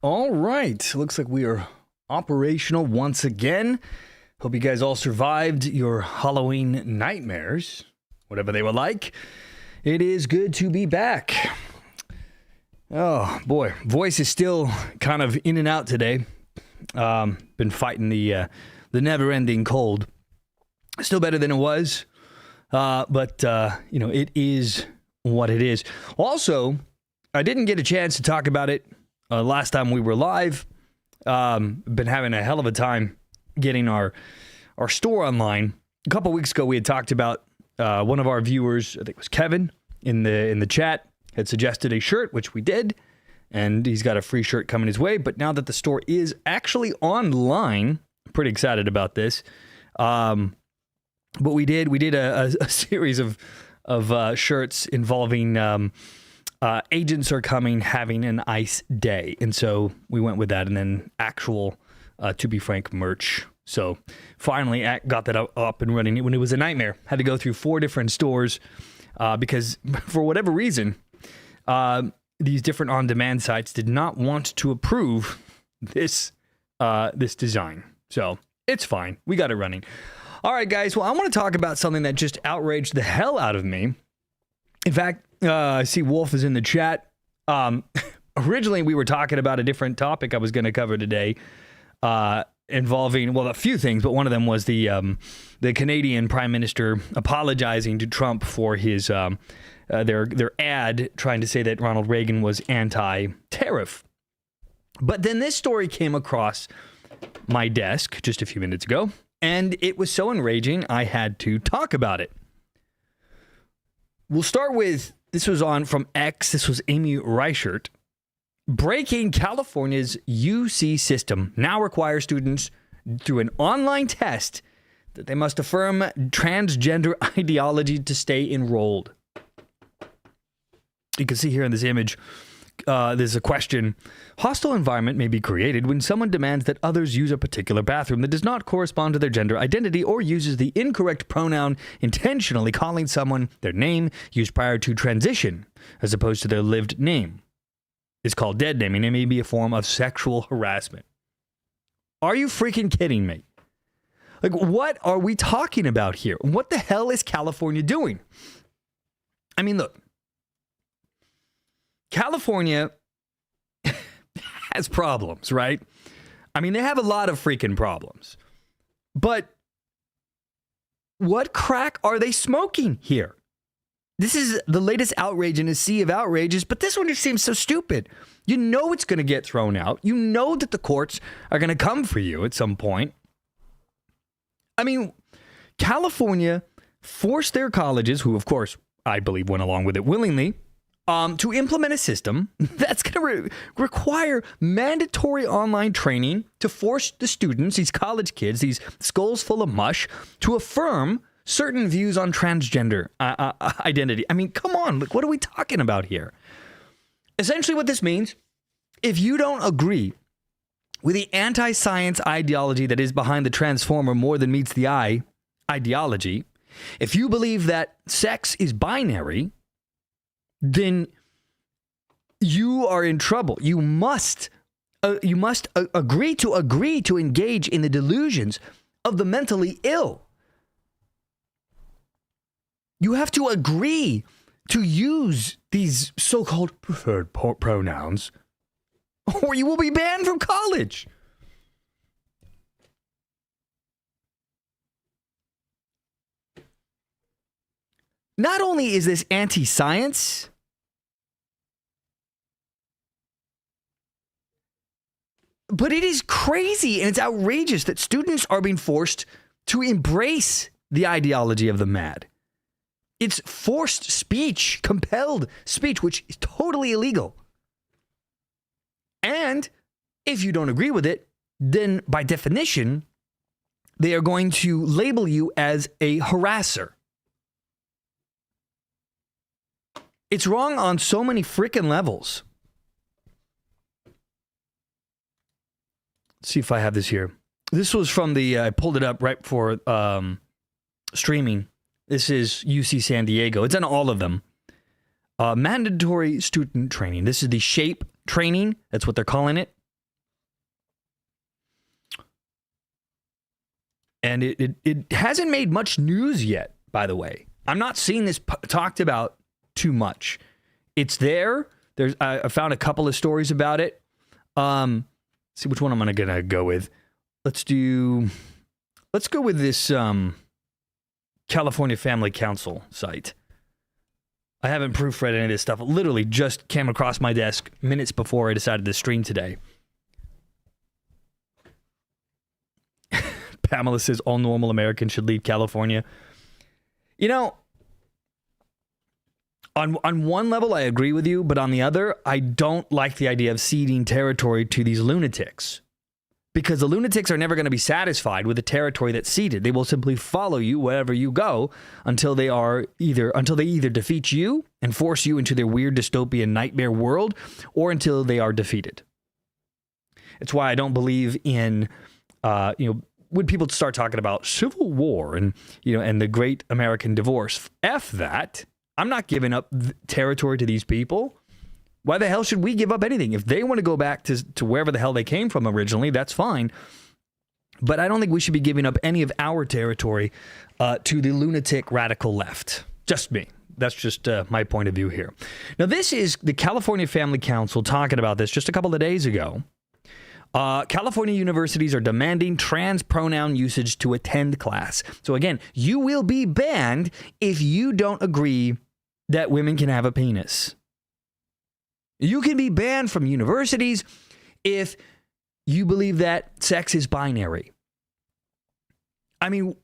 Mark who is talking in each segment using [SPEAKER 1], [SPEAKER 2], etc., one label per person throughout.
[SPEAKER 1] All right, looks like we are operational once again. Hope you guys all survived your Halloween nightmares, whatever they were like. It is good to be back. Oh boy, voice is still kind of in and out today. Been fighting the never-ending cold. Still better than it was, but you know, it is what it is. Also, I didn't get a chance to talk about it last time we were live. Been having a hell of a time getting our store online. A couple weeks ago, we had talked about one of our viewers, I think it was Kevin, in the chat, had suggested a shirt, which we did, and he's got a free shirt coming his way. But now that the store is actually online, I'm pretty excited about this. But we did a series of shirts involving agents are coming, having an ice day. And so we went with that, and then actual, to be frank, merch. So finally got that up and running when it was a nightmare. Had to go through 4 different stores because for whatever reason, these different on-demand sites did not want to approve this design. So it's fine. We got it running. All right, guys. Well, I want to talk about something that just outraged the hell out of me. In fact, I see Wolf is in the chat. Originally, we were talking about a different topic I was going to cover today, involving, well, a few things, but one of them was the Canadian Prime Minister apologizing to Trump for his their ad trying to say that Ronald Reagan was anti-tariff. But then this story came across my desk just a few minutes ago, and it was so enraging, I had to talk about it. We'll start with, this was from X, this was Amy Reichert. Breaking California's UC system now requires students through an online test that they must affirm transgender ideology to stay enrolled. You can see here in this image, there's a question. Hostile environment may be created when someone demands that others use a particular bathroom that does not correspond to their gender identity or uses the incorrect pronoun, intentionally calling someone their name used prior to transition, as opposed to their lived name. It's called deadnaming. It may be a form of sexual harassment. Are you freaking kidding me? Like, what are we talking about here? What the hell is California doing? I mean, look. California has problems, right? I mean, they have a lot of freaking problems. But what crack are they smoking here? This is the latest outrage in a sea of outrages, but this one just seems so stupid. You know it's going to get thrown out. You know that the courts are going to come for you at some point. I mean, California forced their colleges, who of course I believe went along with it willingly, to implement a system that's going to require mandatory online training to force the students, these college kids, these skulls full of mush, to affirm certain views on transgender identity. I mean, come on, what are we talking about here? Essentially what this means, if you don't agree with the anti-science ideology that is behind the transformer more than meets the eye ideology, if you believe that sex is binary, then you are in trouble. You must agree to engage in the delusions of the mentally ill. You have to agree to use these so-called preferred pronouns, or you will be banned from college. Not only is this anti-science, but it is crazy and it's outrageous that students are being forced to embrace the ideology of the mad. It's forced speech, compelled speech, which is totally illegal. And if you don't agree with it, then by definition, they are going to label you as a harasser. It's wrong on so many freaking levels. Let's see if I have this here. This was from I pulled it up right before streaming. This is UC San Diego. It's on all of them. Mandatory student training. This is the SHAPE training. That's what they're calling it. And it hasn't made much news yet, by the way. I'm not seeing this talked about too much. It's there. I found a couple of stories about it. See which one I'm gonna go with. Let's go with this California Family Council site. I haven't proofread any of this stuff. It literally just came across my desk minutes before I decided to stream today. Pamela says all normal Americans should leave California. You know, on one level, I agree with you, but on the other, I don't like the idea of ceding territory to these lunatics. Because the lunatics are never going to be satisfied with the territory that's ceded. They will simply follow you wherever you go until they either defeat you and force you into their weird dystopian nightmare world, or until they are defeated. It's why I don't believe in, when people start talking about civil war and the great American divorce. F that. I'm not giving up territory to these people. Why the hell should we give up anything? If they want to go back to wherever the hell they came from originally, that's fine. But I don't think we should be giving up any of our territory to the lunatic radical left. Just me. That's just my point of view here. Now, this is the California Family Council talking about this just a couple of days ago. California universities are demanding trans pronoun usage to attend class. So again, you will be banned if you don't agree that women can have a penis. You can be banned from universities if you believe that sex is binary. I mean,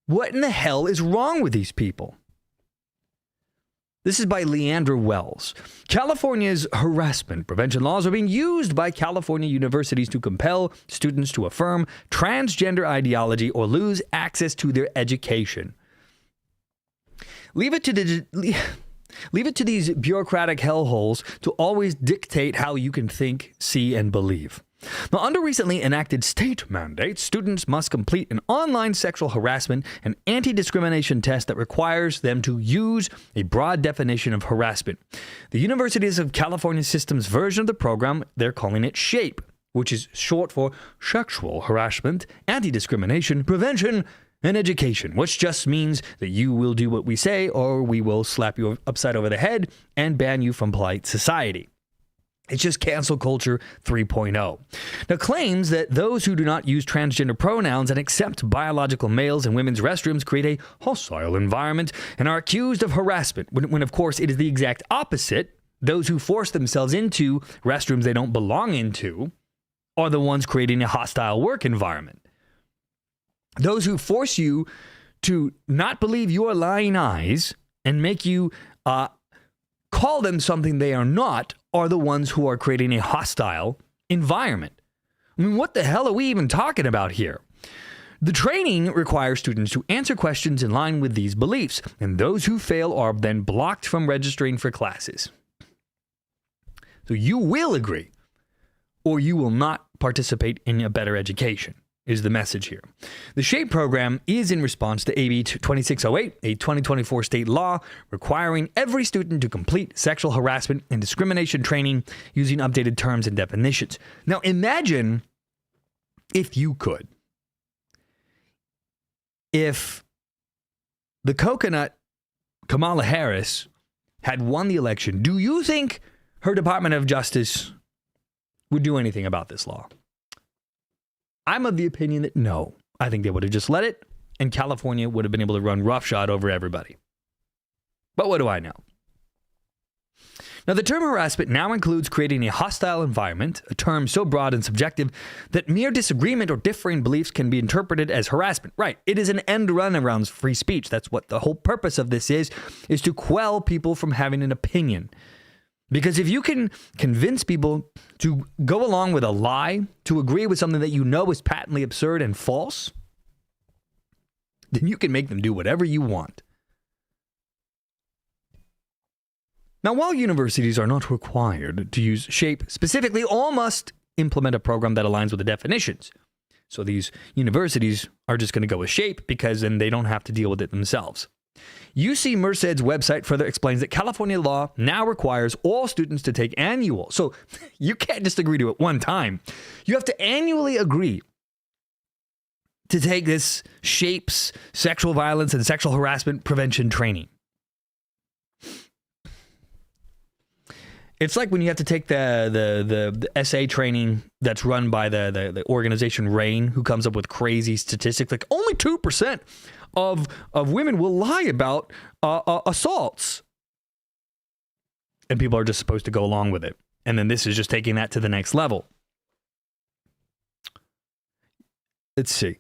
[SPEAKER 1] what in the hell is wrong with these people? This is by Leandra Wells. California's harassment prevention laws are being used by California universities to compel students to affirm transgender ideology or lose access to their education. Leave it to these bureaucratic hellholes to always dictate how you can think, see, and believe. Now, under recently enacted state mandates, students must complete an online sexual harassment and anti-discrimination test that requires them to use a broad definition of harassment. The Universities of California System's version of the program, they're calling it SHAPE, which is short for Sexual Harassment, Anti-Discrimination, Prevention, and Education, which just means that you will do what we say or we will slap you upside over the head and ban you from polite society. It's just cancel culture 3.0. Now, claims that those who do not use transgender pronouns and accept biological males in women's restrooms create a hostile environment and are accused of harassment, when of course it is the exact opposite. Those who force themselves into restrooms they don't belong into are the ones creating a hostile work environment. Those who force you to not believe your lying eyes and make you call them something they are not are the ones who are creating a hostile environment. I mean, what the hell are we even talking about here? The training requires students to answer questions in line with these beliefs, and those who fail are then blocked from registering for classes. So you will agree, or you will not participate in a better education, is the message here. The SHAPE program is in response to AB 2608, a 2024 state law requiring every student to complete sexual harassment and discrimination training using updated terms and definitions. Now imagine, if you could, if the coconut Kamala Harris had won the election, do you think her Department of Justice would do anything about this law? I'm of the opinion that no. I think they would have just let it, and California would have been able to run roughshod over everybody. But what do I know? Now, the term harassment now includes creating a hostile environment, a term so broad and subjective that mere disagreement or differing beliefs can be interpreted as harassment. Right. It is an end run around free speech. That's what the whole purpose of this is to quell people from having an opinion. Because if you can convince people to go along with a lie, to agree with something that you know is patently absurd and false, then you can make them do whatever you want. Now, while universities are not required to use SHAPE specifically, all must implement a program that aligns with the definitions. So these universities are just going to go with SHAPE because then they don't have to deal with it themselves. UC Merced's website further explains that California law now requires all students to take annual. So you can't just agree to it one time. You have to annually agree to take this SHAPE's sexual violence and sexual harassment prevention training. It's like when you have to take the essay training that's run by the organization RAIN, who comes up with crazy statistics, like only 2% of women will lie about assaults. And people are just supposed to go along with it. And then this is just taking that to the next level. Let's see.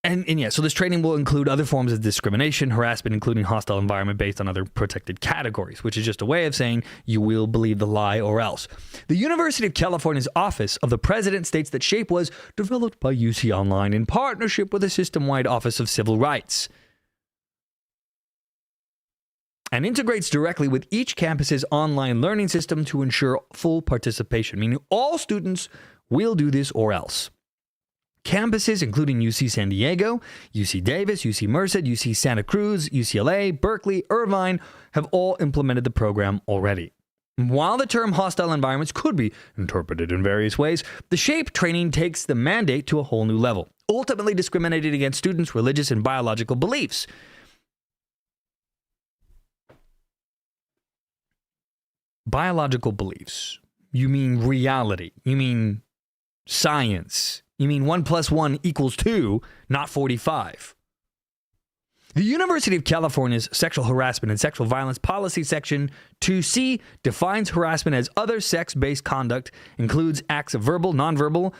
[SPEAKER 1] And yeah, so this training will include other forms of discrimination, harassment, including hostile environment based on other protected categories, which is just a way of saying you will believe the lie or else. The University of California's Office of the President states that SHAPE was developed by UC Online in partnership with the system-wide Office of Civil Rights and integrates directly with each campus's online learning system to ensure full participation, meaning all students will do this or else. Campuses, including UC San Diego, UC Davis, UC Merced, UC Santa Cruz, UCLA, Berkeley, Irvine, have all implemented the program already. While the term hostile environments could be interpreted in various ways, the SHAPE training takes the mandate to a whole new level, ultimately discriminating against students' religious and biological beliefs. Biological beliefs. You mean reality. You mean science. You mean 1 + 1 = 2, not 45. The University of California's Sexual Harassment and Sexual Violence Policy Section 2C defines harassment as other sex-based conduct, includes acts of verbal, nonverbal,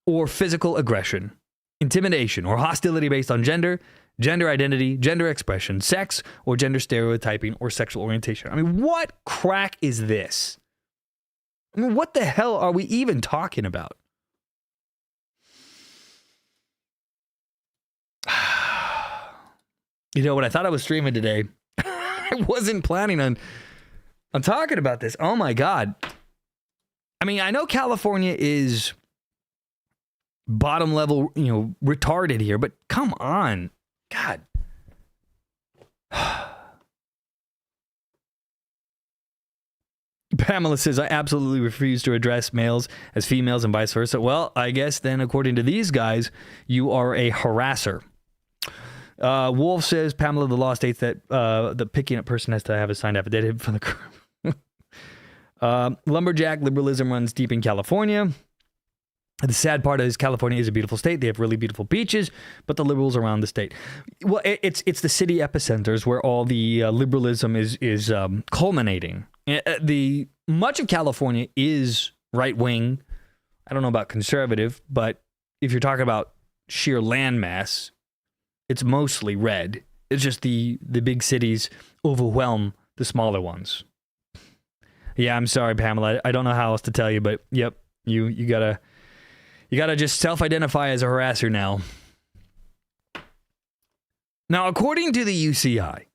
[SPEAKER 1] or physical aggression, intimidation, or hostility based on gender, gender identity, gender expression, sex, or gender stereotyping, or sexual orientation. I mean, what crack is this? I mean, what the hell are we even talking about? You know, when I thought I was streaming today, I wasn't planning on talking about this. Oh my God. I mean, I know California is bottom level, retarded here, but come on. God. Pamela says, I absolutely refuse to address males as females and vice versa. Well, I guess then, according to these guys, you are a harasser. Wolf says, Pamela, the law states that the picking up person has to have a signed affidavit from the lumberjack liberalism runs deep in California. The sad part is California is a beautiful state. They have really beautiful beaches, but the liberals around the state. Well, it's the city epicenters where all the liberalism is culminating. The much of California is right wing. I don't know about conservative, but if you're talking about sheer landmass, it's mostly red. It's just the big cities overwhelm the smaller ones. Yeah, I'm sorry, Pamela. I don't know how else to tell you, but yep, you gotta You got to just self-identify as a harasser now. Now, according to the UCI,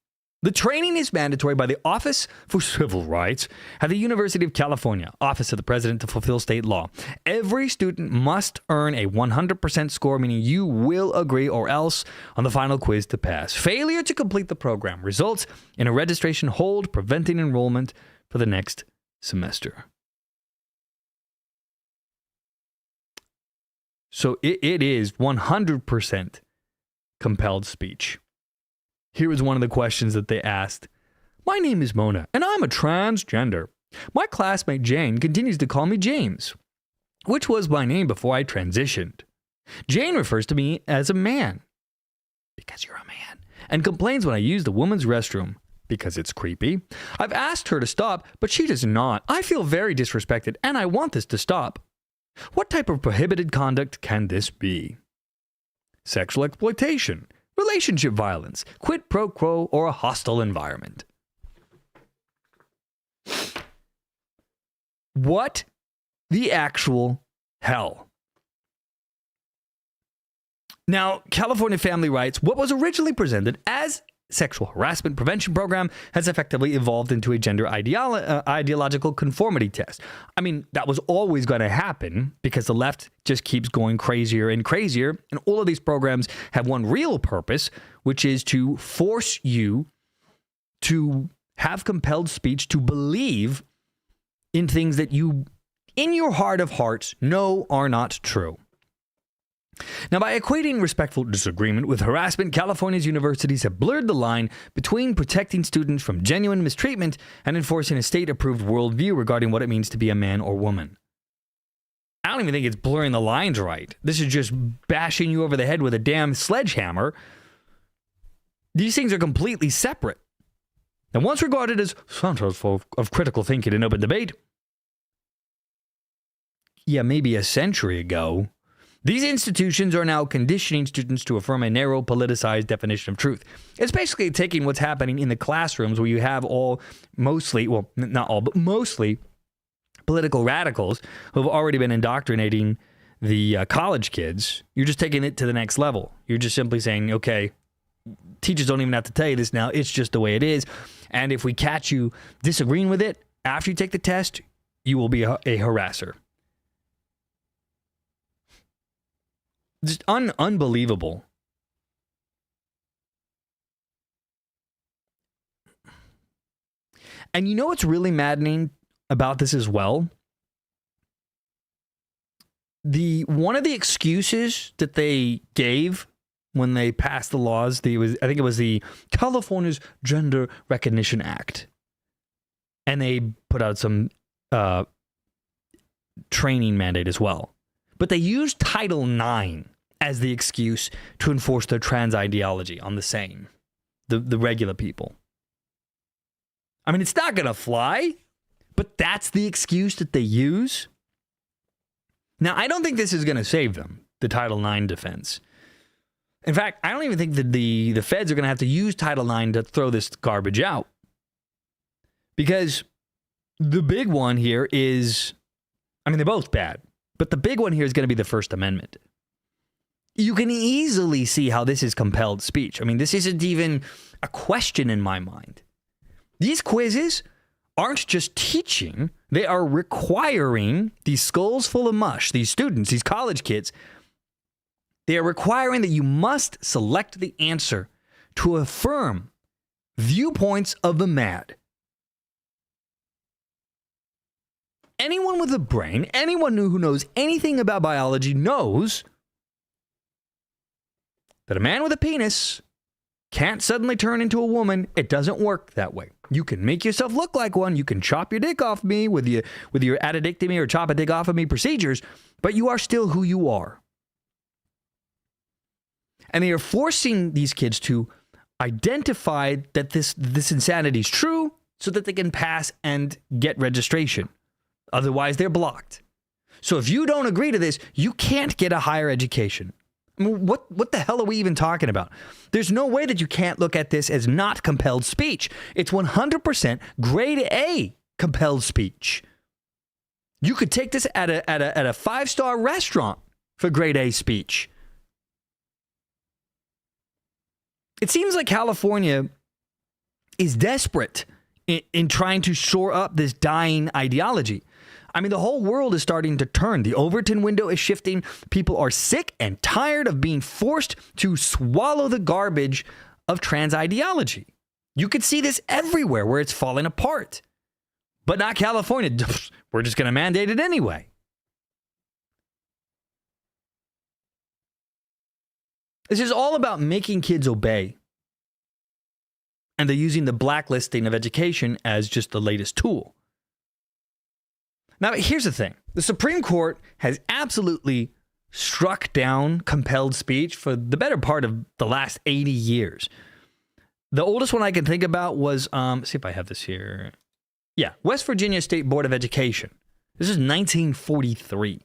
[SPEAKER 1] the training is mandatory by the Office for Civil Rights at the University of California, Office of the President to fulfill state law. Every student must earn a 100% score, meaning you will agree or else on the final quiz to pass. Failure to complete the program results in a registration hold, preventing enrollment for the next semester. So it is 100% compelled speech. Here is one of the questions that they asked. My name is Mona, and I'm a transgender. My classmate Jane continues to call me James, which was my name before I transitioned. Jane refers to me as a man, because you're a man, and complains when I use the woman's restroom, because it's creepy. I've asked her to stop, but she does not. I feel very disrespected, and I want this to stop. What type of prohibited conduct can this be? Sexual exploitation, relationship violence, quid pro quo, or a hostile environment. What the actual hell? Now, California Family Rights, what was originally presented as sexual harassment prevention program, has effectively evolved into a gender ideological conformity test. I mean, that was always going to happen because the left just keeps going crazier and crazier. And all of these programs have one real purpose, which is to force you to have compelled speech, to believe in things that you, in your heart of hearts, know are not true. Now, by equating respectful disagreement with harassment, California's universities have blurred the line between protecting students from genuine mistreatment and enforcing a state-approved worldview regarding what it means to be a man or woman. I don't even think it's blurring the lines right. This is just bashing you over the head with a damn sledgehammer. These things are completely separate. And once regarded as centers of critical thinking and open debate, maybe a century ago, these institutions are now conditioning students to affirm a narrow, politicized definition of truth. It's basically taking what's happening in the classrooms where you have mostly political radicals who have already been indoctrinating the college kids. You're just taking it to the next level. You're just simply saying, okay, teachers don't even have to tell you this now. It's just the way it is. And if we catch you disagreeing with it after you take the test, you will be a harasser. Just unbelievable. And you know what's really maddening about this as well? One of the excuses that they gave when they passed the laws, I think it was the California's Gender Recognition Act. And they put out some training mandate as well. But they used Title IX as the excuse to enforce their trans ideology on the sane, the regular people. I mean, it's not going to fly, but that's the excuse that they use. Now, I don't think this is going to save them, the Title IX defense. In fact, I don't even think that the feds are going to have to use Title IX to throw this garbage out. Because the big one here is, I mean, they're both bad. But the big one here is going to be the First Amendment. You can easily see how this is compelled speech. I mean, this isn't even a question in my mind. These quizzes aren't just teaching. They are requiring these skulls full of mush, these students, these college kids. They are requiring that you must select the answer to affirm viewpoints of the mad. Anyone with a brain, anyone who knows anything about biology knows that a man with a penis can't suddenly turn into a woman. It doesn't work that way. You can make yourself look like one. You can chop your dick off me with your addictomy or chop a dick off of me procedures, but you are still who you are. And they are forcing these kids to identify that this insanity is true so that they can pass and get registration. Otherwise, they're blocked. So if you don't agree to this, you can't get a higher education. I mean, what the hell are we even talking about? There's no way that you can't look at this as not compelled speech. It's 100% grade A compelled speech. You could take this at a 5-star restaurant for grade A speech. It seems like California is desperate in trying to shore up this dying ideology. I mean, the whole world is starting to turn. The Overton window is shifting. People are sick and tired of being forced to swallow the garbage of trans ideology. You could see this everywhere where it's falling apart. But not California. We're just going to mandate it anyway. This is all about making kids obey. And they're using the blacklisting of education as just the latest tool. Now, here's the thing. The Supreme Court has absolutely struck down compelled speech for the better part of the last 80 years. The oldest one I can think about was, see if I have this here. Yeah, West Virginia State Board of Education. This is 1943.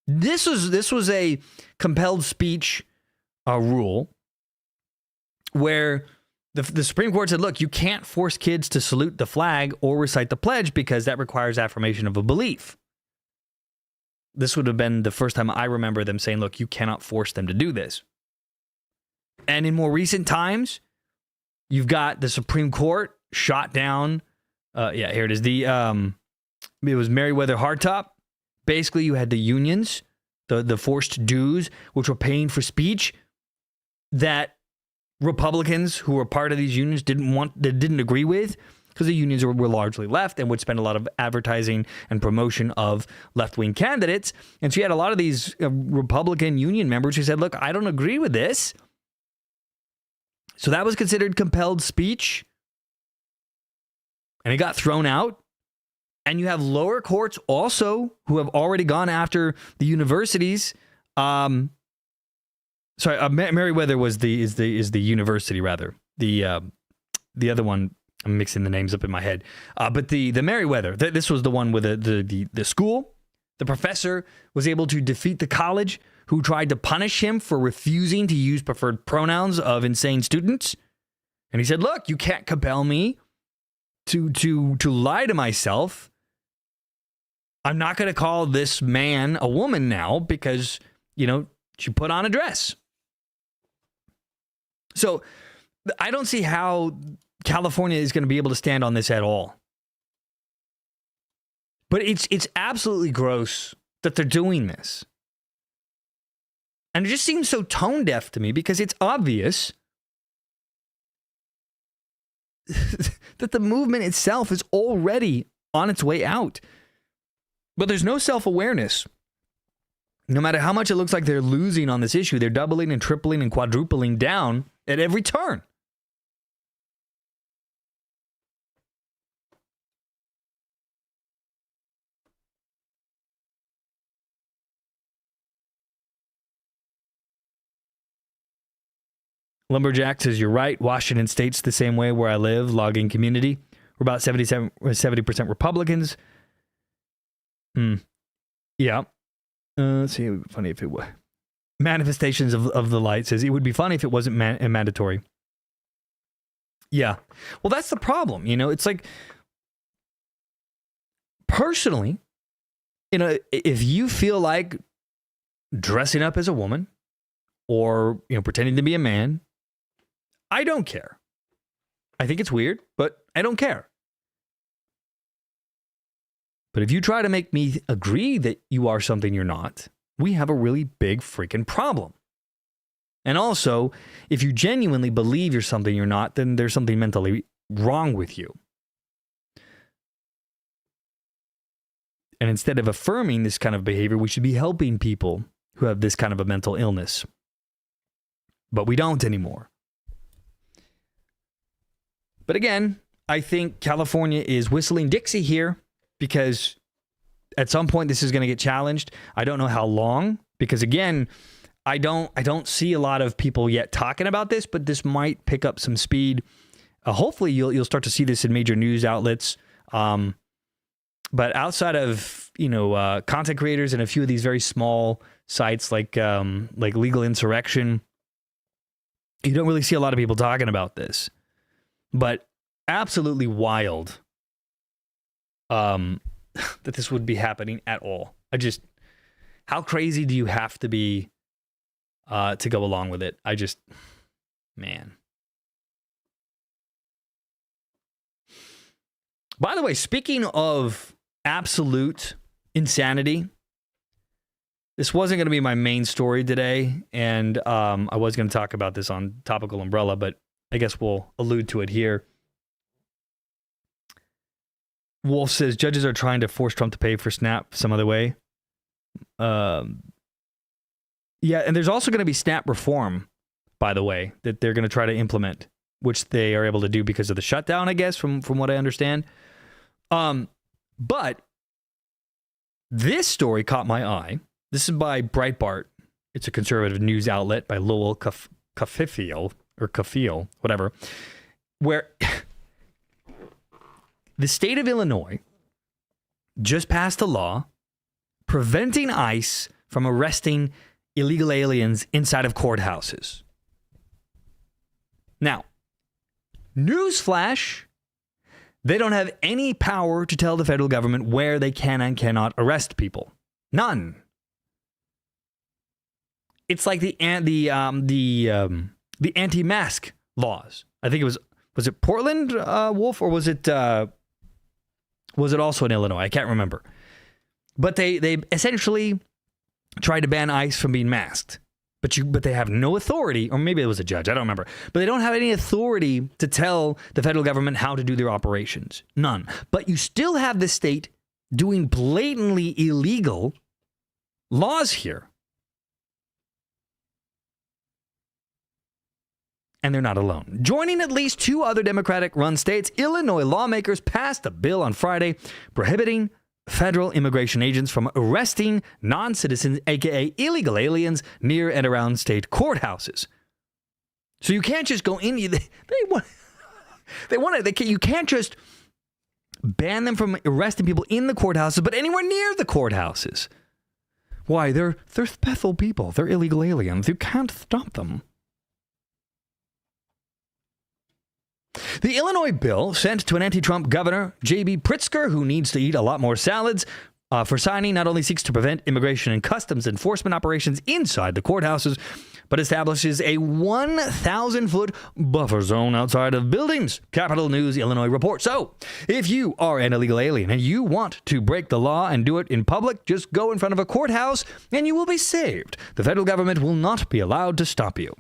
[SPEAKER 1] This was a compelled speech rule where the Supreme Court said, look, you can't force kids to salute the flag or recite the pledge because that requires affirmation of a belief. This would have been the first time I remember them saying, look, you cannot force them to do this. And in more recent times, you've got the Supreme Court shot down. Here it is. It was Meriwether Hardtop. Basically, you had the unions, the forced dues, which were paying for speech that Republicans who were part of these unions didn't agree with, because the unions were largely left and would spend a lot of advertising and promotion of left-wing candidates. And so you had a lot of these Republican union members who said, look, I don't agree with this. So that was considered compelled speech. And it got thrown out. And you have lower courts also who have already gone after the universities. Meriwether is the university rather. The other one, I'm mixing the names up in my head. But the Meriwether, this was the one with the school. The professor was able to defeat the college who tried to punish him for refusing to use preferred pronouns of insane students. And he said, look, you can't compel me to lie to myself. I'm not going to call this man a woman now because, she put on a dress. So I don't see how California is going to be able to stand on this at all. But it's absolutely gross that they're doing this. And it just seems so tone deaf to me because it's obvious that the movement itself is already on its way out. But there's no self-awareness. No matter how much it looks like they're losing on this issue, they're doubling and tripling and quadrupling down at every turn. Lumberjack says, you're right. Washington State's the same way where I live, logging community. We're about 70% Republicans. Yeah. Let's see. It would be funny if it was. Manifestations of the Light says, it would be funny if it wasn't mandatory. Yeah. Well, that's the problem. It's like, personally, if you feel like dressing up as a woman or, pretending to be a man, I don't care. I think it's weird, but I don't care. But if you try to make me agree that you are something you're not, we have a really big freaking problem. And also, if you genuinely believe you're something you're not, then there's something mentally wrong with you. And instead of affirming this kind of behavior, we should be helping people who have this kind of a mental illness. But we don't anymore. But again, I think California is whistling Dixie here because at some point this is going to get challenged. I don't know how long, because again, I don't see a lot of people yet talking about this, but this might pick up some speed. Hopefully you'll start to see this in major news outlets. But outside of, content creators and a few of these very small sites like Legal Insurrection, you don't really see a lot of people talking about this. But absolutely wild that this would be happening at all. How crazy do you have to be to go along with it? Man. By the way, speaking of absolute insanity, this wasn't going to be my main story today, and I was going to talk about this on Topical Umbrella, but I guess we'll allude to it here. Wolf says judges are trying to force Trump to pay for SNAP some other way. Yeah, and there's also going to be SNAP reform, by the way, that they're going to try to implement, which they are able to do because of the shutdown, I guess, from what I understand. But this story caught my eye. This is by Breitbart. It's a conservative news outlet by Lowell Cafiel, whatever, where the state of Illinois just passed a law preventing ICE from arresting illegal aliens inside of courthouses. Now, newsflash, they don't have any power to tell the federal government where they can and cannot arrest people. None. It's like the anti-mask laws. I think was it Portland, Wolf, or was it also in Illinois? I can't remember. But they essentially tried to ban ICE from being masked. But they have no authority, or maybe it was a judge, I don't remember. But they don't have any authority to tell the federal government how to do their operations. None. But you still have the state doing blatantly illegal laws here. And they're not alone. Joining at least 2 other Democratic-run states, Illinois lawmakers passed a bill on Friday prohibiting federal immigration agents from arresting non-citizens, aka illegal aliens, near and around state courthouses. So you can't just go in. You can't just ban them from arresting people in the courthouses, but anywhere near the courthouses. Why? They're special people. They're illegal aliens. You can't stop them. The Illinois bill sent to an anti-Trump governor, J.B. Pritzker, who needs to eat a lot more salads, for signing not only seeks to prevent immigration and customs enforcement operations inside the courthouses, but establishes a 1,000-foot buffer zone outside of buildings, Capitol News Illinois reports. So, if you are an illegal alien and you want to break the law and do it in public, just go in front of a courthouse and you will be saved. The federal government will not be allowed to stop you.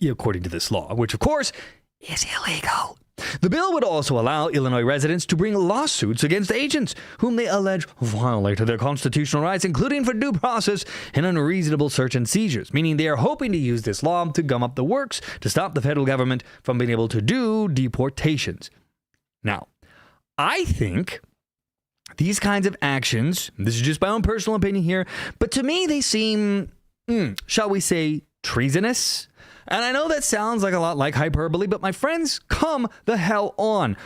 [SPEAKER 1] According to this law, which of course is illegal. The bill would also allow Illinois residents to bring lawsuits against agents whom they allege violated their constitutional rights, including for due process and unreasonable search and seizures, meaning they are hoping to use this law to gum up the works to stop the federal government from being able to do deportations. Now, I think these kinds of actions, this is just my own personal opinion here, but to me they seem, shall we say, treasonous. And I know that sounds like a lot like hyperbole, but my friends, come the hell on.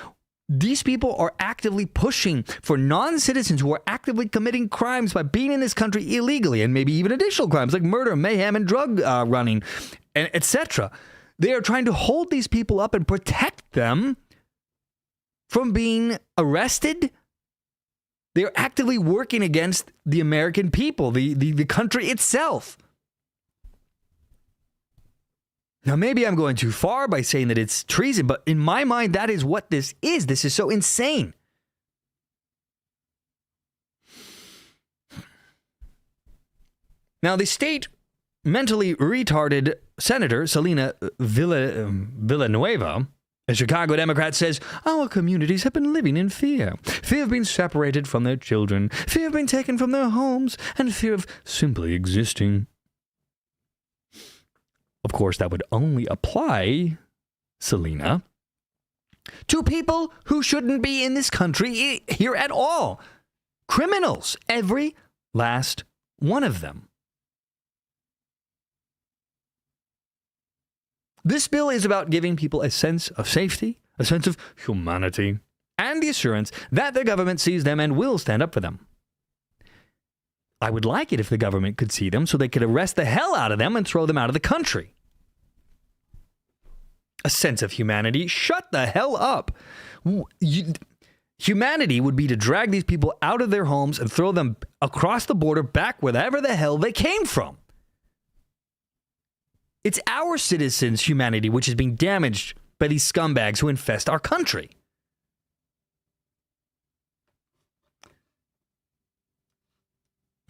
[SPEAKER 1] These people are actively pushing for non-citizens who are actively committing crimes by being in this country illegally, and maybe even additional crimes like murder, mayhem, and drug running, etc. They are trying to hold these people up and protect them from being arrested. They are actively working against the American people, the country itself. Now, maybe I'm going too far by saying that it's treason, but in my mind, that is what this is. This is so insane. Now, the state mentally retarded Senator Selena Villanueva, a Chicago Democrat, says, our communities have been living in fear. Fear of being separated from their children, fear of being taken from their homes, and fear of simply existing. Of course, that would only apply, Selena, to people who shouldn't be in this country here at all. Criminals, every last one of them. This bill is about giving people a sense of safety, a sense of humanity, and the assurance that the government sees them and will stand up for them. I would like it if the government could see them so they could arrest the hell out of them and throw them out of the country. A sense of humanity? Shut the hell up. humanity would be to drag these people out of their homes and throw them across the border back wherever the hell they came from. It's our citizens' humanity which is being damaged by these scumbags who infest our country.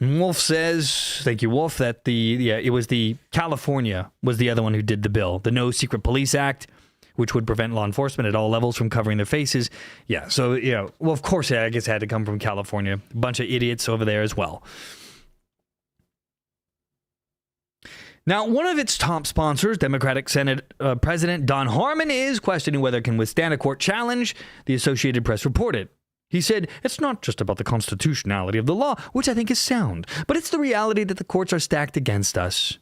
[SPEAKER 1] Wolf says, thank you, Wolf, that it was California was the other one who did the bill, the No Secret Police Act, which would prevent law enforcement at all levels from covering their faces. Yeah, so, well, of course, I guess it had to come from California. A bunch of idiots over there as well. Now, one of its top sponsors, Democratic Senate President Don Harmon, is questioning whether it can withstand a court challenge, the Associated Press reported. He said, it's not just about the constitutionality of the law, which I think is sound, but it's the reality that the courts are stacked against us.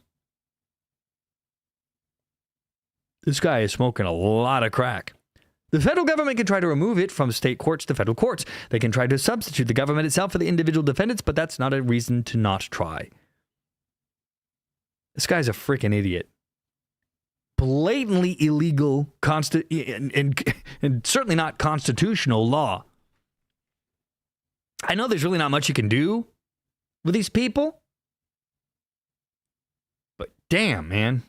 [SPEAKER 1] This guy is smoking a lot of crack. The federal government can try to remove it from state courts to federal courts. They can try to substitute the government itself for the individual defendants, but that's not a reason to not try. This guy's a freaking idiot. Blatantly illegal, and certainly not constitutional law. I know there's really not much you can do with these people, but damn, man.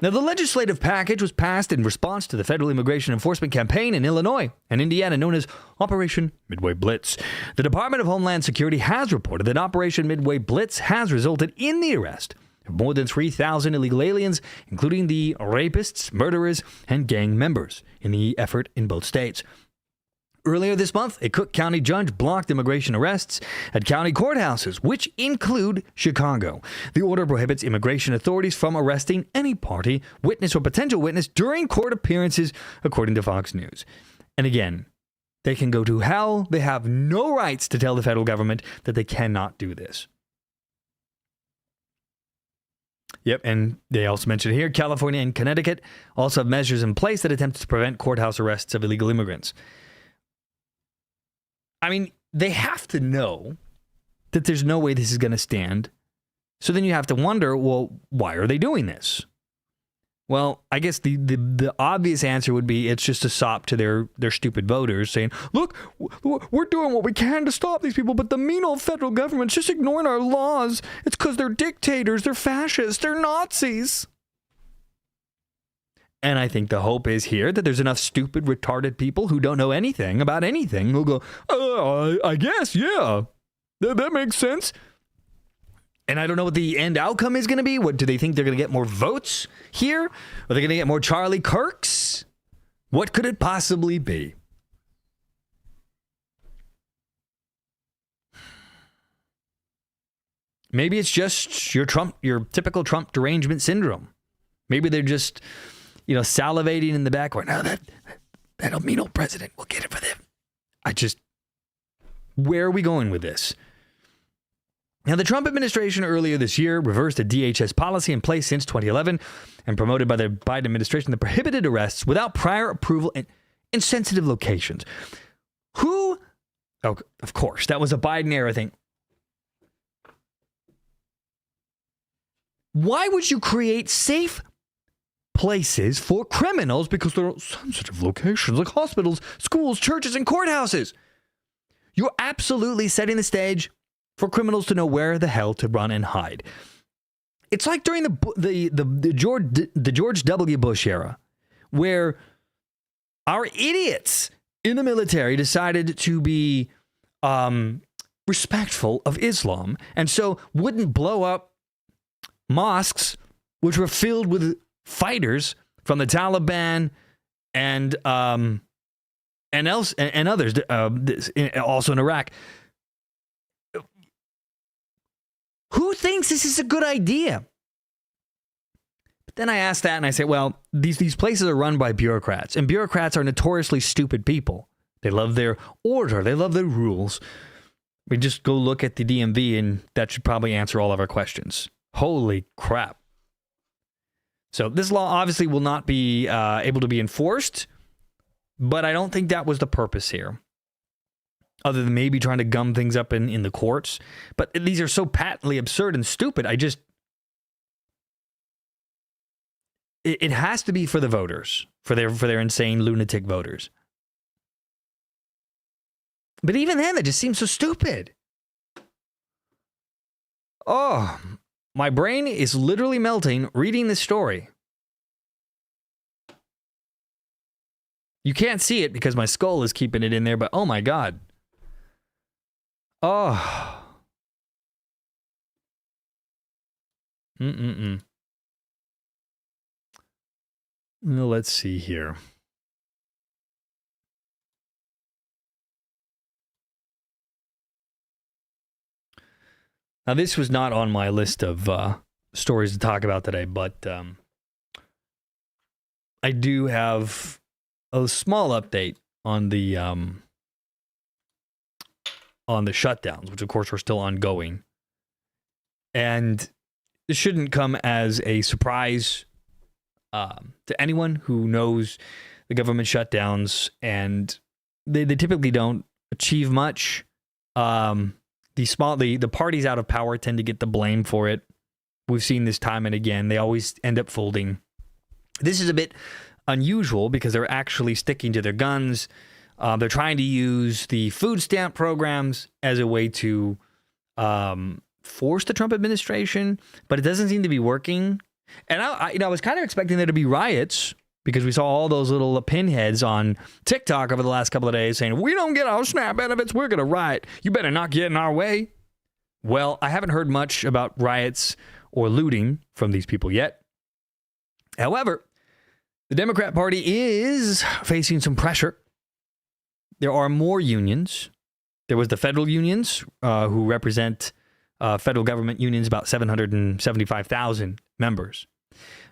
[SPEAKER 1] Now, the legislative package was passed in response to the federal immigration enforcement campaign in Illinois and Indiana known as Operation Midway Blitz. The Department of Homeland Security has reported that Operation Midway Blitz has resulted in the arrest of more than 3,000 illegal aliens, including the rapists, murderers, and gang members in the effort in both states. Earlier this month, a Cook County judge blocked immigration arrests at county courthouses, which include Chicago. The order prohibits immigration authorities from arresting any party, witness, or potential witness during court appearances, according to Fox News. And again, they can go to hell. They have no rights to tell the federal government that they cannot do this. Yep, and they also mentioned here, California and Connecticut also have measures in place that attempt to prevent courthouse arrests of illegal immigrants. I mean, they have to know that there's no way this is going to stand. So then you have to wonder, well, why are they doing this? Well, I guess the obvious answer would be it's just a sop to their stupid voters saying, look, we're doing what we can to stop these people, but the mean old federal government's just ignoring our laws. It's because they're dictators, they're fascists, they're Nazis. And I think the hope is here that there's enough stupid, retarded people who don't know anything about anything who'll go, I guess, yeah, that makes sense. And I don't know what the end outcome is going to be. What do they think they're going to get more votes here? Are they going to get more Charlie Kirks? What could it possibly be? Maybe it's just your typical Trump derangement syndrome. Maybe they're just, salivating in the background. No, that mean old president, we'll get it for them. Where are we going with this? Now, the Trump administration earlier this year reversed a DHS policy in place since 2011 and promoted by the Biden administration that prohibited arrests without prior approval in sensitive locations. Oh, of course, that was a Biden era thing. Why would you create safe places for criminals because there are sensitive locations like hospitals, schools, churches, and courthouses? You're absolutely setting the stage for criminals to know where the hell to run and hide. It's like during the George W. Bush era, where our idiots in the military decided to be respectful of Islam, and so wouldn't blow up mosques which were filled with fighters from the Taliban and others, also in Iraq. Who thinks this is a good idea? But then I ask that and I say, well, these places are run by bureaucrats, and bureaucrats are notoriously stupid people. They love their order. They love their rules. We just go look at the DMV and that should probably answer all of our questions. Holy crap. So this law obviously will not be able to be enforced, but I don't think that was the purpose here. Other than maybe trying to gum things up in the courts. But these are so patently absurd and stupid. It has to be for the voters, for their insane lunatic voters. But even then, that just seems so stupid. Oh, my brain is literally melting reading this story. You can't see it because my skull is keeping it in there, but oh my God. Oh. Well, let's see here. Now, this was not on my list of stories to talk about today, but I do have a small update on the shutdowns, which of course are still ongoing. And this shouldn't come as a surprise to anyone who knows the government shutdowns, and they typically don't achieve much. The parties out of power tend to get the blame for it. We've seen this time and again. They always end up folding. This is a bit unusual because they're actually sticking to their guns. They're trying to use the food stamp programs as a way to force the Trump administration, but it doesn't seem to be working. And I was kind of expecting there to be riots because we saw all those little pinheads on TikTok over the last couple of days saying, we don't get our SNAP benefits, we're going to riot. You better not get in our way. Well, I haven't heard much about riots or looting from these people yet. However, the Democrat Party is facing some pressure. There are more unions. There was the federal unions who represent federal government unions, about 775,000 members,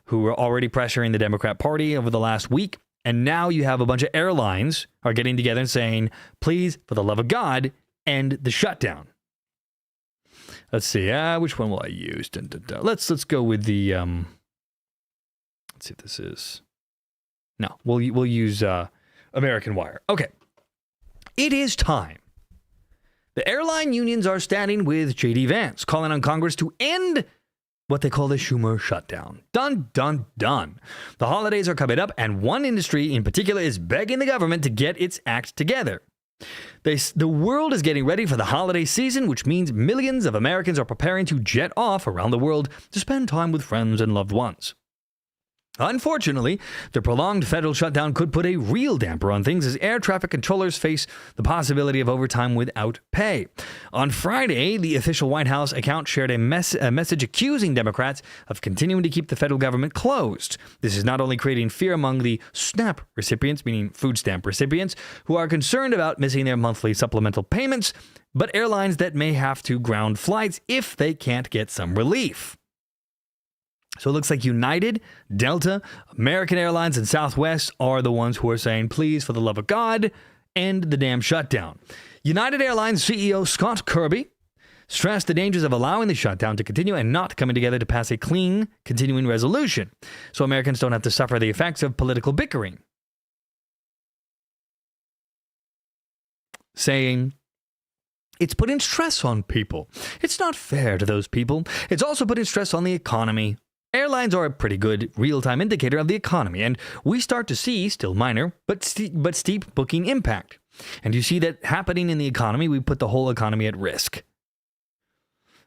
[SPEAKER 1] who were already pressuring the Democrat Party over the last week. And now you have a bunch of airlines are getting together and saying, please, for the love of God, end the shutdown. Let's see. Which one will I use? Dun, dun, dun. Let's go with the... let's see if this is... No, we'll use American Wire. Okay. It is time. The airline unions are standing with J.D. Vance, calling on Congress to end what they call the Schumer shutdown. Dun, dun, dun. The holidays are coming up, and one industry in particular is begging the government to get its act together. The world is getting ready for the holiday season, which means millions of Americans are preparing to jet off around the world to spend time with friends and loved ones. Unfortunately, the prolonged federal shutdown could put a real damper on things as air traffic controllers face the possibility of overtime without pay. On Friday, the official White House account shared a message accusing Democrats of continuing to keep the federal government closed. This is not only creating fear among the SNAP recipients, meaning food stamp recipients, who are concerned about missing their monthly supplemental payments, but airlines that may have to ground flights if they can't get some relief. So it looks like United, Delta, American Airlines, and Southwest are the ones who are saying, please, for the love of God, end the damn shutdown. United Airlines CEO Scott Kirby stressed the dangers of allowing the shutdown to continue and not coming together to pass a clean, continuing resolution, so Americans don't have to suffer the effects of political bickering. Saying, it's putting stress on people. It's not fair to those people. It's also putting stress on the economy. Airlines are a pretty good real-time indicator of the economy, and we start to see, still minor, but steep booking impact. And you see that happening in the economy, we put the whole economy at risk.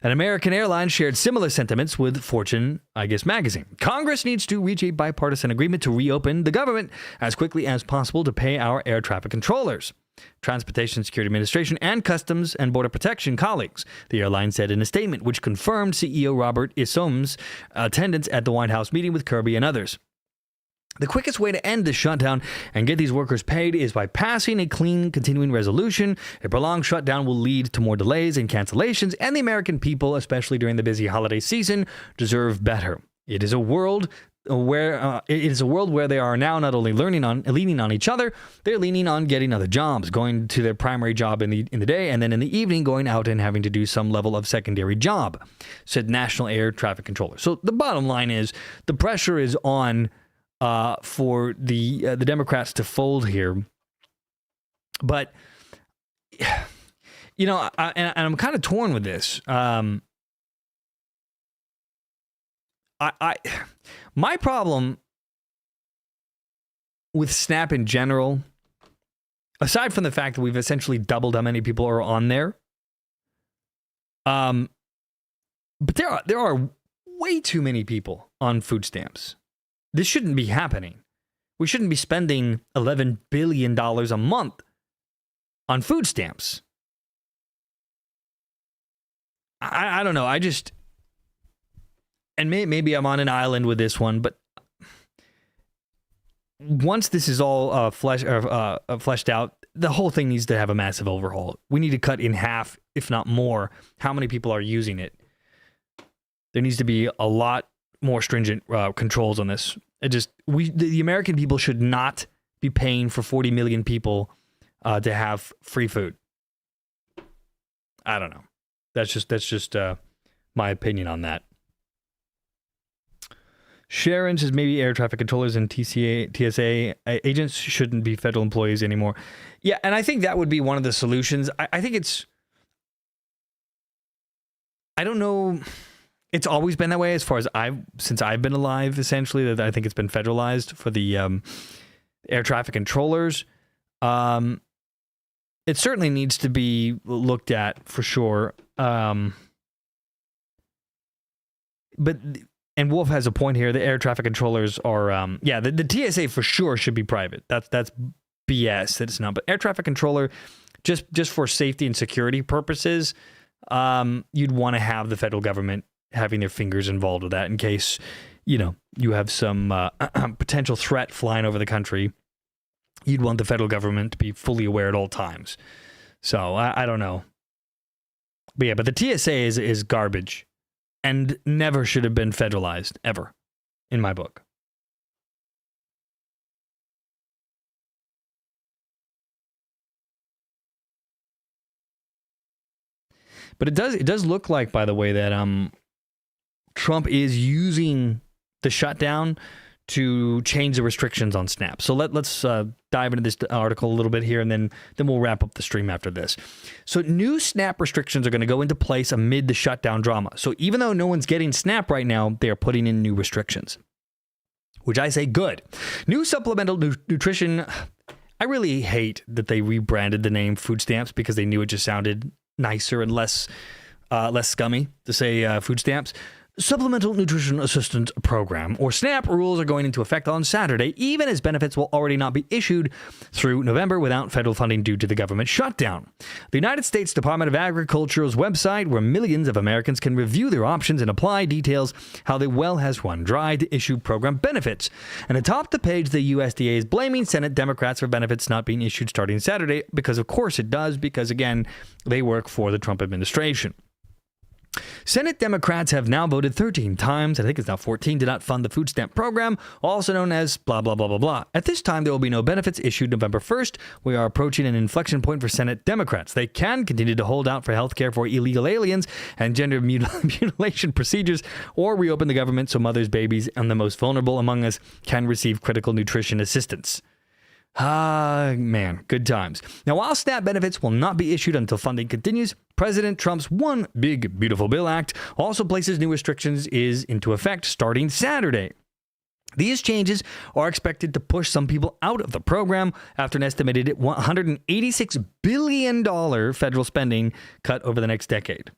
[SPEAKER 1] And American Airlines shared similar sentiments with Fortune, magazine. Congress needs to reach a bipartisan agreement to reopen the government as quickly as possible to pay our air traffic controllers, Transportation Security Administration, and Customs and Border Protection colleagues, the airline said in a statement, which confirmed CEO Robert Isom's attendance at the White House meeting with Kirby and others. The quickest way to end the shutdown and get these workers paid is by passing a clean, continuing resolution. A prolonged shutdown will lead to more delays and cancellations, and the American people, especially during the busy holiday season, deserve better. It is a world where they are now not only leaning on each other, they're leaning on getting other jobs, going to their primary job in the day, and then in the evening going out and having to do some level of secondary job, said National Air Traffic Controller. So the bottom line is the pressure is on for the Democrats to fold here, but I'm kind of torn with this. My problem with SNAP in general, aside from the fact that we've essentially doubled how many people are on there, but there are way too many people on food stamps. This shouldn't be happening. We shouldn't be spending $11 billion a month on food stamps. I don't know. And maybe I'm on an island with this one, but once this is all fleshed out, the whole thing needs to have a massive overhaul. We need to cut in half, if not more, how many people are using it. There needs to be a lot more stringent controls on this. The American people should not be paying for 40 million people to have free food. I don't know. That's just my opinion on that. Sharon says maybe air traffic controllers and TSA agents shouldn't be federal employees anymore. Yeah, and I think that would be one of the solutions. I think I don't know. It's always been that way since I've been alive, essentially, that I think it's been federalized for the air traffic controllers. It certainly needs to be looked at for sure. And Wolf has a point here. The air traffic controllers are, the TSA for sure should be private. That's BS that it's not. But air traffic controller, just for safety and security purposes, you'd want to have the federal government having their fingers involved with that in case, you have some potential threat flying over the country. You'd want the federal government to be fully aware at all times. So I don't know. But the TSA is garbage. And never should have been federalized, ever, in my book. But it does look like, by the way, that Trump is using the shutdown to change the restrictions on SNAP. So let's dive into this article a little bit here, and then we'll wrap up the stream after this. So new SNAP restrictions are going to go into place amid the shutdown drama. So even though no one's getting SNAP right now, they are putting in new restrictions, which I say good. New supplemental nutrition. I really hate that they rebranded the name food stamps because they knew it just sounded nicer and less scummy to say food stamps. Supplemental Nutrition Assistance Program, or SNAP, rules are going into effect on Saturday, even as benefits will already not be issued through November without federal funding due to the government shutdown. The United States Department of Agriculture's website, where millions of Americans can review their options and apply, details how the well has run dry to issue program benefits. And atop the page, the USDA is blaming Senate Democrats for benefits not being issued starting Saturday, because of course it does, because again, they work for the Trump administration. Senate Democrats have now voted 13 times, I think it's now 14, to not fund the food stamp program, also known as blah, blah, blah, blah, blah. At this time, there will be no benefits issued November 1st. We are approaching an inflection point for Senate Democrats. They can continue to hold out for health care for illegal aliens and gender mutilation procedures, or reopen the government so mothers, babies, and the most vulnerable among us can receive critical nutrition assistance. Man, good times. Now, while SNAP benefits will not be issued until funding continues, President Trump's One Big Beautiful Bill Act also places new restrictions into effect starting Saturday. These changes are expected to push some people out of the program after an estimated $186 billion federal spending cut over the next decade.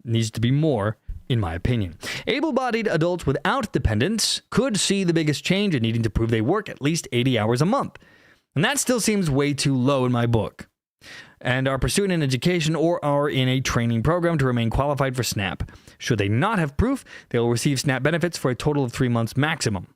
[SPEAKER 1] Needs to be more, in my opinion. Able-bodied adults without dependents could see the biggest change in needing to prove they work at least 80 hours a month. And that still seems way too low in my book. And are pursuing an education or are in a training program to remain qualified for SNAP. Should they not have proof, they will receive SNAP benefits for a total of 3 months maximum.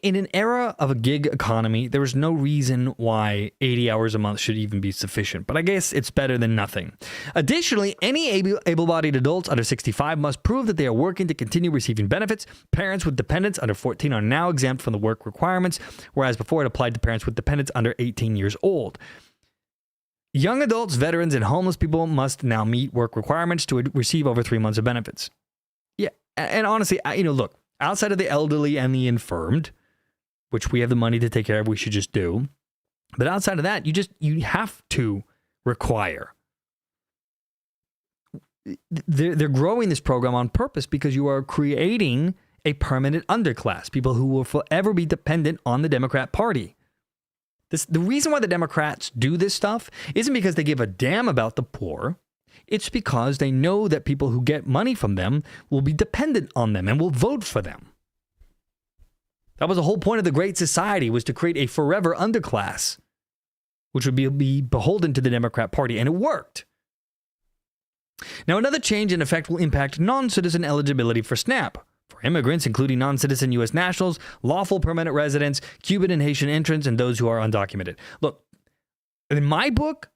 [SPEAKER 1] In an era of a gig economy, there is no reason why 80 hours a month should even be sufficient, but I guess it's better than nothing. Additionally, any able-bodied adults under 65 must prove that they are working to continue receiving benefits. Parents with dependents under 14 are now exempt from the work requirements, whereas before it applied to parents with dependents under 18 years old. Young adults, veterans, and homeless people must now meet work requirements to receive over 3 months of benefits. Yeah, and honestly, look, outside of the elderly and the infirmed, which we have the money to take care of, we should just do. But outside of that, you have to require. They're growing this program on purpose because you are creating a permanent underclass, people who will forever be dependent on the Democrat Party. The reason why the Democrats do this stuff isn't because they give a damn about the poor. It's because they know that people who get money from them will be dependent on them and will vote for them. That was the whole point of the Great Society, was to create a forever underclass, which would be beholden to the Democrat Party, and it worked. Now, another change in effect will impact non-citizen eligibility for SNAP. For immigrants, including non-citizen U.S. nationals, lawful permanent residents, Cuban and Haitian entrants, and those who are undocumented. Look, in my book,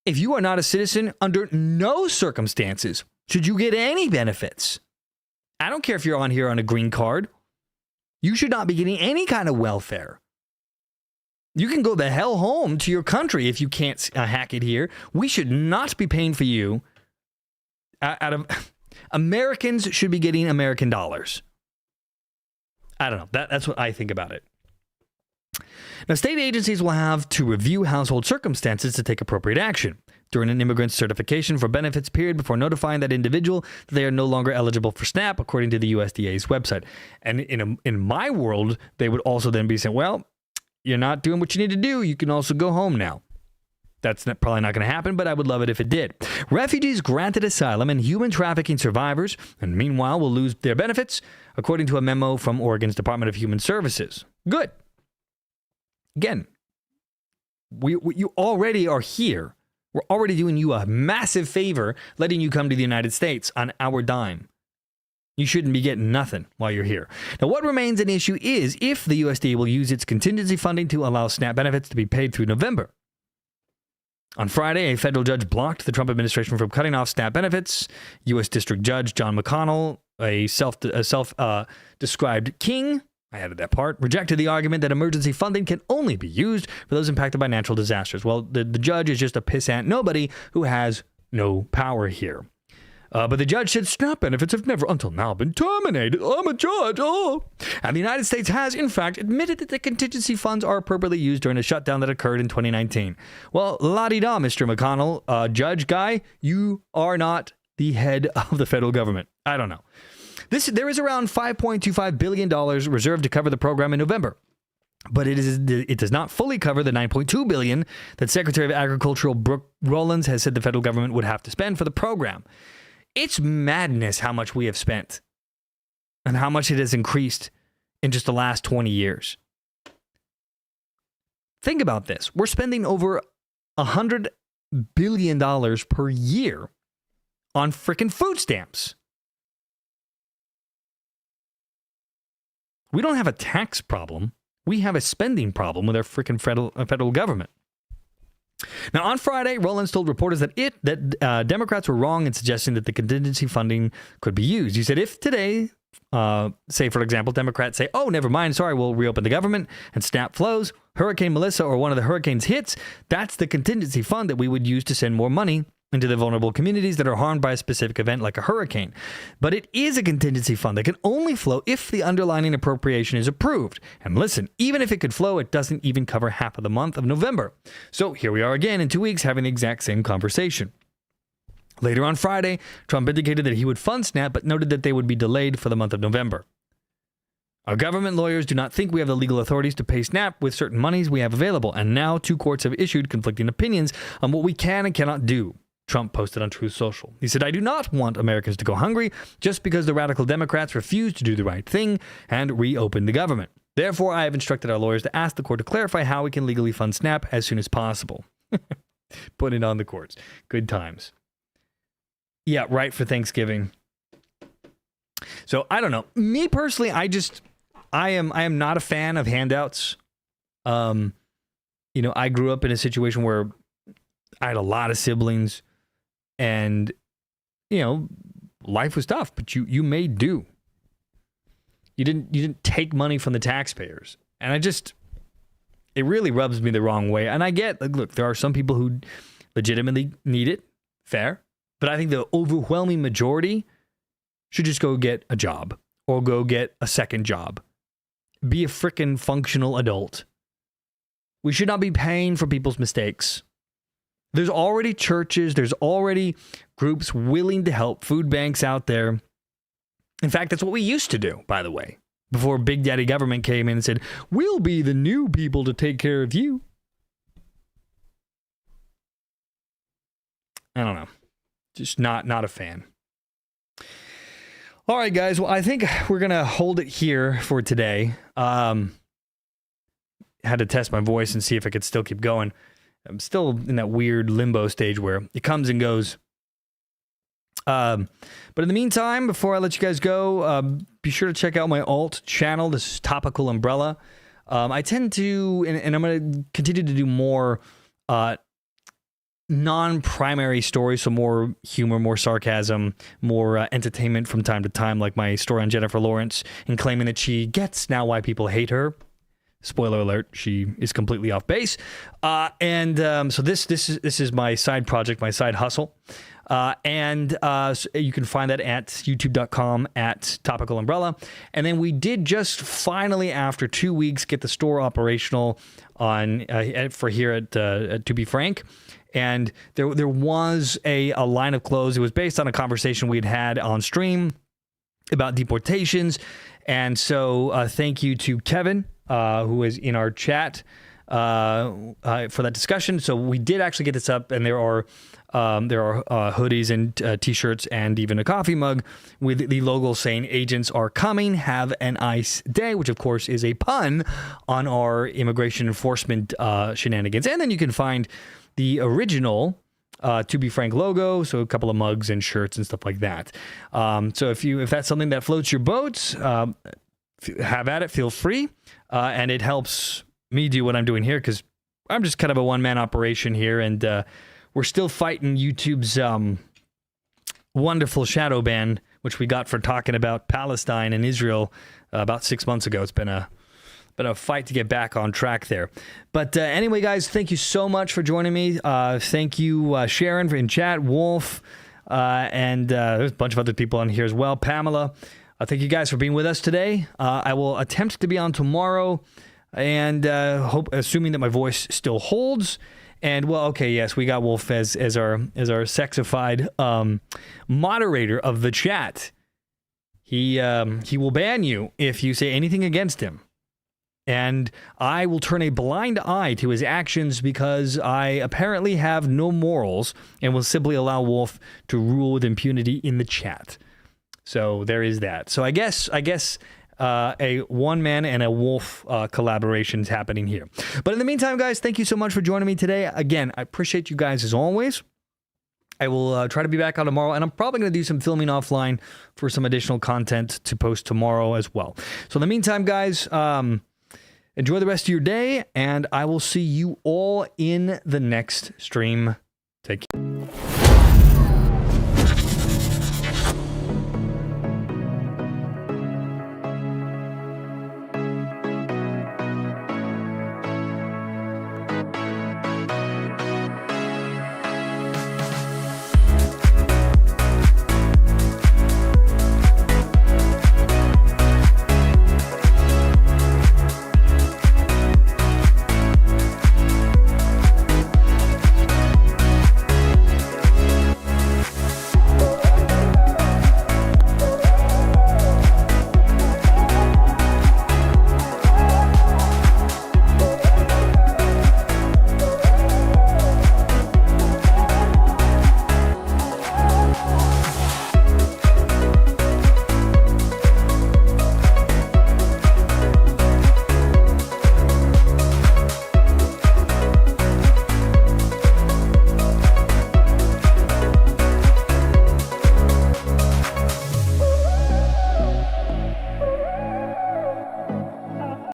[SPEAKER 1] if you are not a citizen, under no circumstances should you get any benefits. I don't care if you're on here on a green card. You should not be getting any kind of welfare. You can go the hell home to your country if you can't hack it here. We should not be paying for you. Americans should be getting American dollars. I don't know. That's what I think about it. Now, state agencies will have to review household circumstances to take appropriate action during an immigrant's certification for benefits period before notifying that individual that they are no longer eligible for SNAP, according to the USDA's website. And in my world, they would also then be saying, well, you're not doing what you need to do. You can also go home now. That's probably not going to happen, but I would love it if it did. Refugees granted asylum and human trafficking survivors, and meanwhile will lose their benefits, according to a memo from Oregon's Department of Human Services. Good. Again, you already are here. We're already doing you a massive favor letting you come to the United States on our dime. You shouldn't be getting nothing while you're here. Now, what remains an issue is if the USDA will use its contingency funding to allow SNAP benefits to be paid through November. On Friday, a federal judge blocked the Trump administration from cutting off SNAP benefits. U.S. District Judge John McConnell, a self-described king, I added that part, rejected the argument that emergency funding can only be used for those impacted by natural disasters. Well, the judge is just a pissant nobody who has no power here. But the judge said SNAP benefits have never until now been terminated. I'm a judge. Oh. And the United States has, in fact, admitted that the contingency funds are appropriately used during a shutdown that occurred in 2019. Well, la-di-da, Mr. McConnell, judge guy, you are not the head of the federal government. I don't know. There is around $5.25 billion reserved to cover the program in November. But it does not fully cover the $9.2 billion that Secretary of Agriculture Brooke Rollins has said the federal government would have to spend for the program. It's madness how much we have spent and how much it has increased in just the last 20 years. Think about this. We're spending over $100 billion per year on frickin' food stamps. We don't have a tax problem. We have a spending problem with our frickin' federal government. Now, on Friday, Rollins told reporters that Democrats were wrong in suggesting that the contingency funding could be used. He said, if today, say, for example, Democrats say, oh, never mind, sorry, we'll reopen the government, and SNAP flows, Hurricane Melissa or one of the hurricanes hits, that's the contingency fund that we would use to send more money into the vulnerable communities that are harmed by a specific event like a hurricane. But it is a contingency fund that can only flow if the underlying appropriation is approved. And listen, even if it could flow, it doesn't even cover half of the month of November. So here we are again in 2 weeks having the exact same conversation. Later on Friday, Trump indicated that he would fund SNAP, but noted that they would be delayed for the month of November. Our government lawyers do not think we have the legal authorities to pay SNAP with certain monies we have available, and now 2 courts have issued conflicting opinions on what we can and cannot do. Trump posted on Truth Social. He said, I do not want Americans to go hungry just because the radical Democrats refuse to do the right thing and reopen the government. Therefore, I have instructed our lawyers to ask the court to clarify how we can legally fund SNAP as soon as possible. Put it on the courts. Good times. Yeah, right for Thanksgiving. So, I don't know. Me personally, I am not a fan of handouts. I grew up in a situation where I had a lot of siblings. And, life was tough, but you made do. You didn't take money from the taxpayers. And it really rubs me the wrong way. And I get, look, there are some people who legitimately need it. Fair. But I think the overwhelming majority should just go get a job or go get a second job. Be a frickin' functional adult. We should not be paying for people's mistakes. There's already churches, there's already groups willing to help, food banks out there. In fact, that's what we used to do, by the way, before Big Daddy Government came in and said, we'll be the new people to take care of you. I don't know. Just not a fan. All right, guys. Well, I think we're going to hold it here for today. Had to test my voice and see if I could still keep going. I'm still in that weird limbo stage where it comes and goes. But in the meantime, before I let you guys go, be sure to check out my alt channel. This is Topical Umbrella. I tend to, and I'm going to continue to do more non-primary stories, so more humor, more sarcasm, more entertainment from time to time, like my story on Jennifer Lawrence and claiming that she gets now why people hate her. Spoiler alert, she is completely off base. So this is my side project, my side hustle. So you can find that at youtube.com at Topical Umbrella. And then we did just finally, after 2 weeks, get the store operational on for here at To Be Frank. And there was a line of clothes. It was based on a conversation we'd had on stream about deportations. And so thank you to Kevin, who is in our chat for that discussion. So we did actually get this up, and there are hoodies and t-shirts and even a coffee mug with the logo saying "Agents are coming. Have an ice day," which of course is a pun on our immigration enforcement shenanigans. And then you can find the original To Be Frank logo, so a couple of mugs and shirts and stuff like that. So if that's something that floats your boat, have at it, feel free. And it helps me do what I'm doing here, because I'm just kind of a one-man operation here, and we're still fighting YouTube's wonderful shadow ban, which we got for talking about Palestine and Israel about 6 months ago. It's been a fight to get back on track there. But anyway, guys, thank you so much for joining me. Thank you, Sharon, in chat, Wolf, and there's a bunch of other people on here as well. Pamela, thank you guys for being with us today. I will attempt to be on tomorrow, and assuming that my voice still holds. And well, okay, yes, we got Wolf as our sexified moderator of the chat. He will ban you if you say anything against him. And I will turn a blind eye to his actions, because I apparently have no morals and will simply allow Wolf to rule with impunity in the chat. So there is that. So I guess a one-man and a Wolf collaboration is happening here. But in the meantime, guys, thank you so much for joining me today. Again, I appreciate you guys as always. I will try to be back on tomorrow, and I'm probably going to do some filming offline for some additional content to post tomorrow as well. So in the meantime, guys, enjoy the rest of your day, and I will see you all in the next stream. Take care.